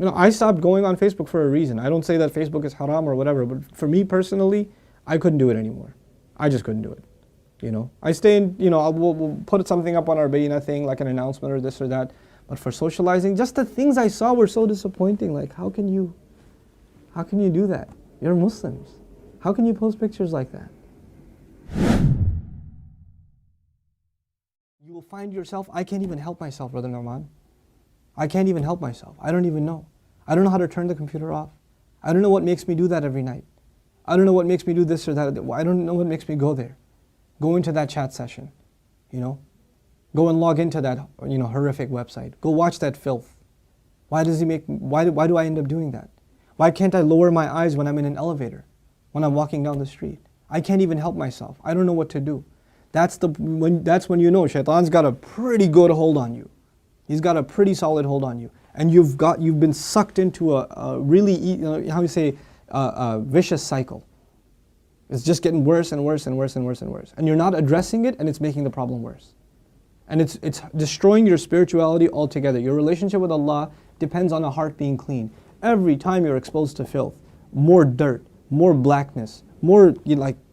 I stopped going on Facebook for a reason. I don't say that Facebook is haram or whatever, but for me personally, I couldn't do it anymore. I just couldn't do it. I stay in, we'll put something up on our Bayina thing, like an announcement or this or that. But for socializing, just the things I saw were so disappointing. Like, how can you do that? You're Muslims. How can you post pictures like that? You will find yourself, I can't even help myself, Brother Nouman. I can't even help myself. I don't even know. I don't know how to turn the computer off. I don't know what makes me do that every night. I don't know what makes me do this or that. I don't know what makes me go there. Go into that chat session, Go and log into that, horrific website. Go watch that filth. Why do I end up doing that? Why can't I lower my eyes when I'm in an elevator, when I'm walking down the street? I can't even help myself. I don't know what to do. That's when you know Shaitan's got a pretty good hold on you. He's got a pretty solid hold on you. And you've been sucked into a really, a vicious cycle. It's just getting worse and worse and worse and worse and worse. And you're not addressing it, and it's making the problem worse. And it's destroying your spirituality altogether. Your relationship with Allah depends on a heart being clean. Every time you're exposed to filth, more dirt, more blackness, more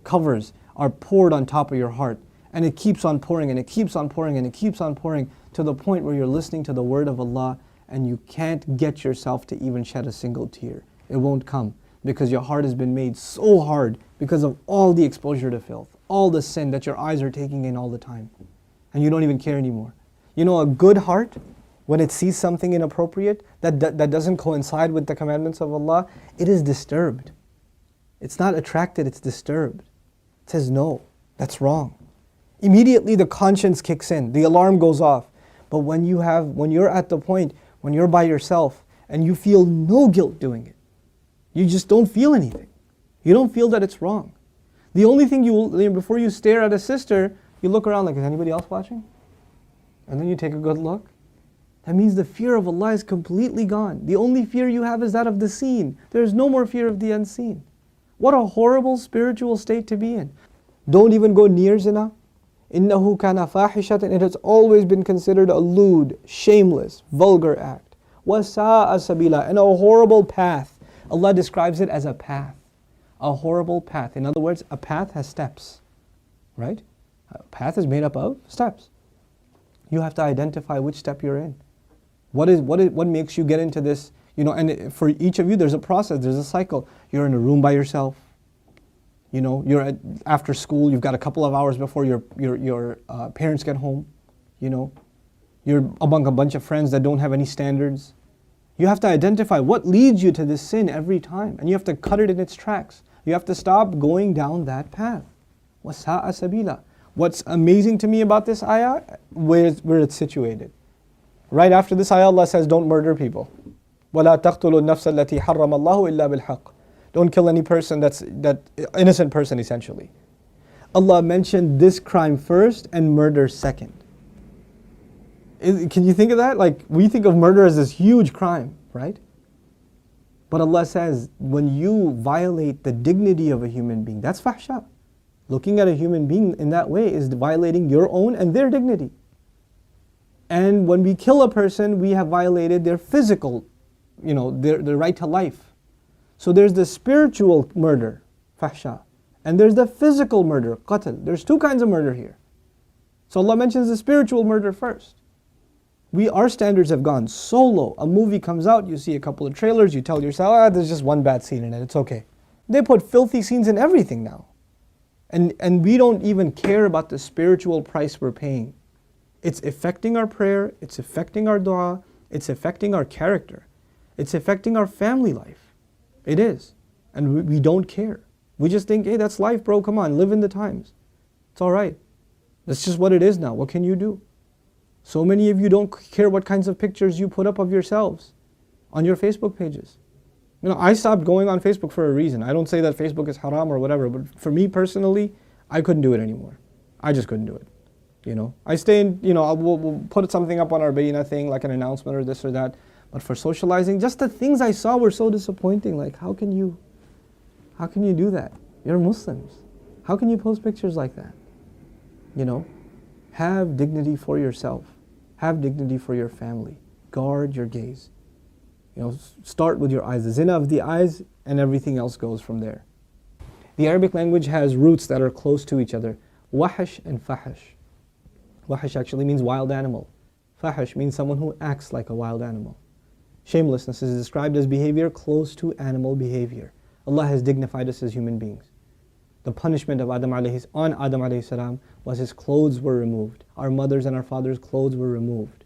covers are poured on top of your heart. And it keeps on pouring, and it keeps on pouring, and it keeps on pouring, to the point where you're listening to the word of Allah and you can't get yourself to even shed a single tear. It won't come, because your heart has been made so hard because of all the exposure to filth, all the sin that your eyes are taking in all the time. And you don't even care anymore. A good heart, when it sees something inappropriate that doesn't coincide with the commandments of Allah, it is disturbed. It's not attracted, it's disturbed. It says, no, that's wrong. Immediately the conscience kicks in, the alarm goes off. But when you're at the point, when you're by yourself and you feel no guilt doing it, you just don't feel anything. You don't feel that it's wrong. The only thing before you stare at a sister, you look around like, is anybody else watching? And then you take a good look. That means the fear of Allah is completely gone. The only fear you have is that of the seen. There is no more fear of the unseen. What a horrible spiritual state to be in. Don't even go near zina. إِنَّهُ كَانَ فَاحِشَةً. It has always been considered a lewd, shameless, vulgar act. وَسَاءَ سَبِيلًا. And a horrible path. Allah describes it as a path. A horrible path. In other words, a path has steps. Right? A path is made up of steps. You have to identify which step you're in. What makes you get into this? And for each of you, there's a process, there's a cycle. You're in a room by yourself. You're after school. You've got a couple of hours before your parents get home. You're among a bunch of friends that don't have any standards. You have to identify what leads you to this sin every time, and you have to cut it in its tracks. You have to stop going down that path. وَسَاءَ سَبِيلًا. What's amazing to me about this ayah, where it's situated. Right after this ayah, Allah says, don't murder people. وَلَا تَقْتُلُوا النَّفْسَ الَّتِي حَرَّمَ اللَّهُ إِلَّا بِالْحَقِّ. Don't kill any person that innocent person, essentially. Allah mentioned this crime first and murder second. Can you think of that? Like, we think of murder as this huge crime, right? But Allah says, when you violate the dignity of a human being, that's fahsha. Looking at a human being in that way is violating your own and their dignity. And when we kill a person, we have violated their physical, their right to life. So there's the spiritual murder, fahsha, and there's the physical murder, qatl. There's two kinds of murder here. So Allah mentions the spiritual murder first. Our standards have gone so low. A movie comes out, you see a couple of trailers, you tell yourself, there's just one bad scene in it, it's okay. They put filthy scenes in everything now. And we don't even care about the spiritual price we're paying. It's affecting our prayer, it's affecting our dua, it's affecting our character, it's affecting our family life. It is. And we don't care. We just think, hey, that's life, bro, come on, live in the times. It's alright. That's just what it is now. What can you do? So many of you don't care what kinds of pictures you put up of yourselves on your Facebook pages. I stopped going on Facebook for a reason. I don't say that Facebook is haram or whatever, but for me personally, I couldn't do it anymore. I just couldn't do it. I stay in, we'll put something up on our Bayina thing, like an announcement or this or that. But for socializing, just the things I saw were so disappointing. Like, how can you do that? You're Muslims. How can you post pictures like that? Have dignity for yourself. Have dignity for your family. Guard your gaze. Start with your eyes, the zina of the eyes, and everything else goes from there. The Arabic language has roots that are close to each other. Wahash and fahash. Wahash actually means wild animal. Fahash means someone who acts like a wild animal. Shamelessness is described as behavior close to animal behavior. Allah has dignified us as human beings. The punishment of on Adam alayhi salam was his clothes were removed. Our mothers and our fathers' clothes were removed.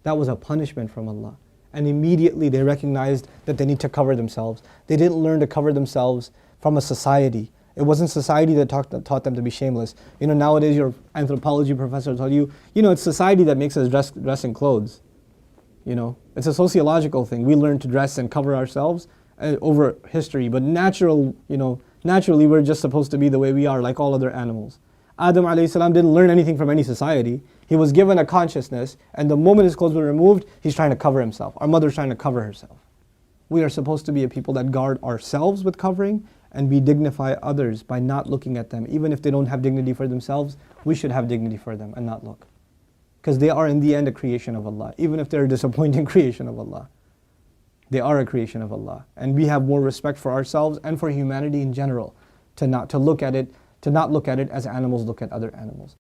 That was a punishment from Allah. And immediately they recognized that they need to cover themselves. They didn't learn to cover themselves from a society. It wasn't society that taught them to be shameless. Nowadays your anthropology professor told you, it's society that makes us dress in clothes. It's a sociological thing. We learn to dress and cover ourselves over history, but naturally we're just supposed to be the way we are, like all other animals. Adam alayhi salam didn't learn anything from any society. He was given a consciousness, and the moment his clothes were removed, he's trying to cover himself. Our mother's trying to cover herself. We are supposed to be a people that guard ourselves with covering and we dignify others by not looking at them. Even if they don't have dignity for themselves, we should have dignity for them and not look. Because they are in the end a creation of Allah. Even if they're a disappointing creation of Allah, they are a creation of Allah. And we have more respect for ourselves and for humanity in general to not look at it as animals look at other animals.